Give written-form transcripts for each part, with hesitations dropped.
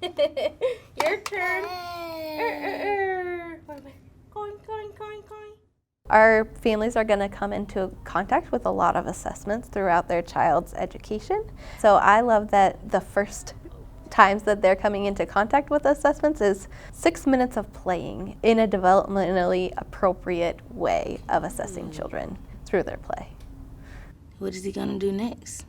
Your turn. Going. Our families are going to come into contact with a lot of assessments throughout their child's education. So I love that the first times that they're coming into contact with assessments is 6 minutes of playing in a developmentally appropriate way of assessing children through their play. What is he gonna do next?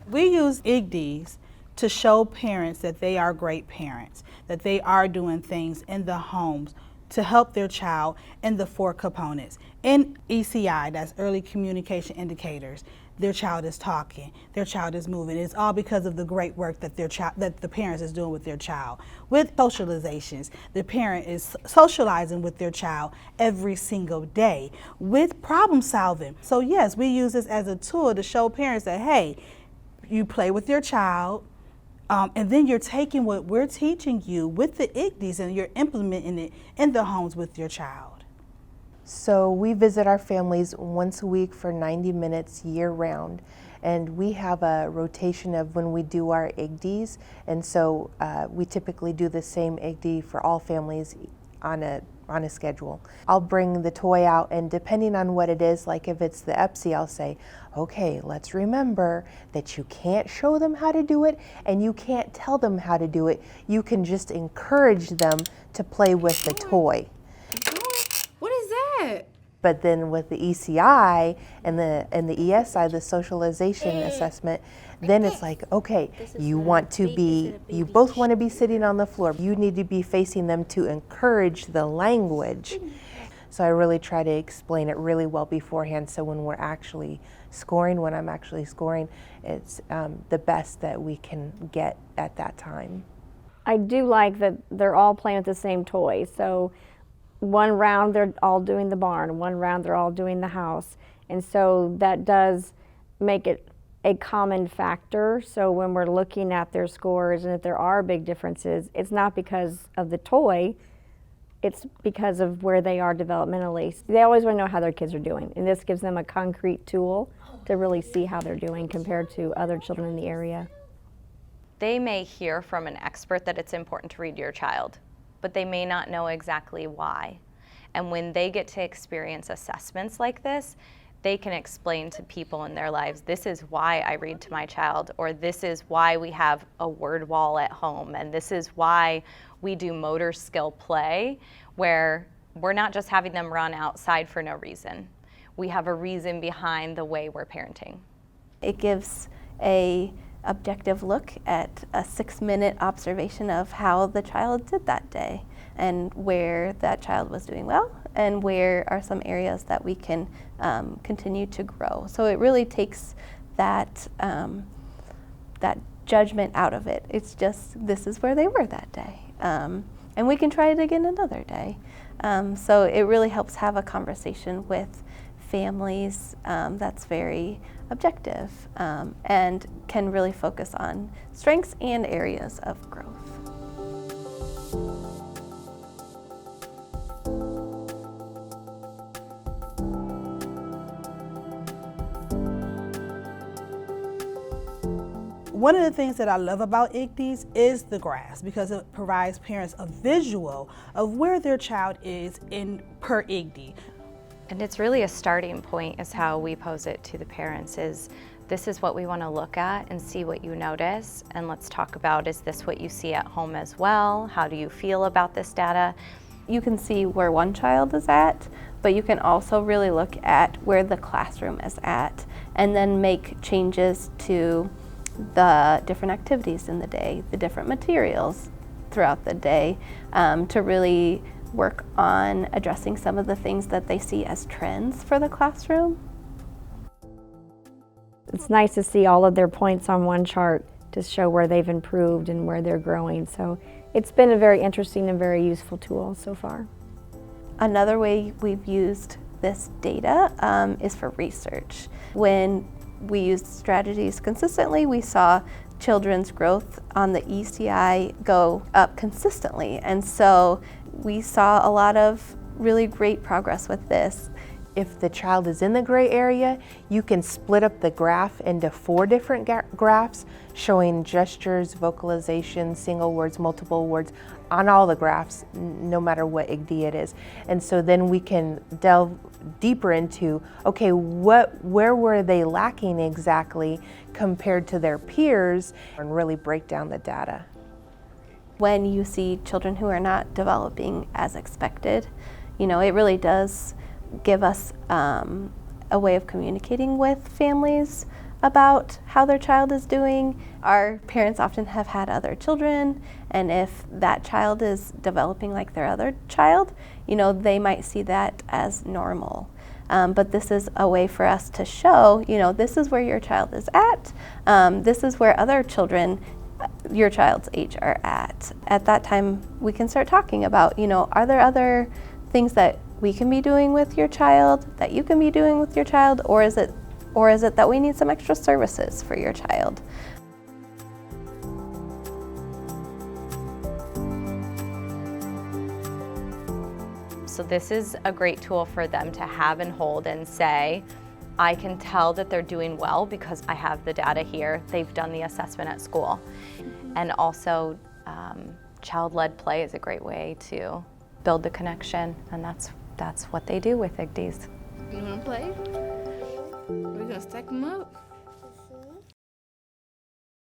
We use IGDs to show parents that they are great parents, that they are doing things in the homes to help their child in the 4 components. In ECI, that's early communication indicators, their child is talking, their child is moving. It's all because of the great work that that the parents is doing with their child. With socializations, the parent is socializing with their child every single day. With problem solving. So yes, we use this as a tool to show parents that, hey, you play with your child, and then you're taking what we're teaching you with the IGDs and you're implementing it in the homes with your child. So we visit our families once a week for 90 minutes year round, and we have a rotation of when we do our IGDs, and so we typically do the same IGD for all families on a schedule. I'll bring the toy out, and depending on what it is, like if it's the EPSI, I'll say, okay, let's remember that you can't show them how to do it and you can't tell them how to do it. You can just encourage them to play with the toy. What is that? But then with the ECI and the ESI, the socialization assessment, then it's like, okay, you both want to be sitting on the floor. You need to be facing them to encourage the language. So I really try to explain it really well beforehand, so when I'm actually scoring, it's the best that we can get at that time. I do like that they're all playing with the same toy. So one round they're all doing the barn, one round they're all doing the house. And so that does make it a common factor. So when we're looking at their scores and if there are big differences, it's not because of the toy, it's because of where they are developmentally. They always want to know how their kids are doing, and this gives them a concrete tool to really see how they're doing compared to other children in the area. They may hear from an expert that it's important to read your child, but they may not know exactly why. And when they get to experience assessments like this, they can explain to people in their lives, this is why I read to my child, or this is why we have a word wall at home, and this is why we do motor skill play, where we're not just having them run outside for no reason. We have a reason behind the way we're parenting. It gives a objective look at a 6-minute observation of how the child did that day and where that child was doing well and where are some areas that we can continue to grow. So it really takes that judgment out of it. It's just, this is where they were that day. And we can try it again another day. So it really helps have a conversation with families that's very objective and can really focus on strengths and areas of growth. One of the things that I love about IGDs is the graphs, because it provides parents a visual of where their child is per IGD. And it's really a starting point is how we pose it to the parents is, this is what we want to look at and see what you notice, and let's talk about, is this what you see at home as well? How do you feel about this data? You can see where one child is at, but you can also really look at where the classroom is at and then make changes to the different activities in the day, the different materials throughout the day, to really work on addressing some of the things that they see as trends for the classroom. It's nice to see all of their points on one chart to show where they've improved and where they're growing. So it's been a very interesting and very useful tool so far. Another way we've used this data is for research. When we used strategies consistently, we saw children's growth on the ECI go up consistently. And so we saw a lot of really great progress with this. If the child is in the gray area, you can split up the graph into 4 different graphs showing gestures, vocalization, single words, multiple words on all the graphs, no matter what IGD it is. And so then we can delve deeper into, okay, where were they lacking exactly compared to their peers, and really break down the data. When you see children who are not developing as expected, you know, it really does give us a way of communicating with families about how their child is doing. Our parents often have had other children, and if that child is developing like their other child, you know, they might see that as normal. But this is a way for us to show, you know, this is where your child is at. This is where other children your child's age are at. At that time, we can start talking about, you know, are there other things that we can be doing with your child, that you can be doing with your child, or is it that we need some extra services for your child? So this is a great tool for them to have and hold and say, I can tell that they're doing well because I have the data here. They've done the assessment at school. And also, child-led play is a great way to build the connection, and that's what they do with IGDs. You wanna play? We're gonna stack them up.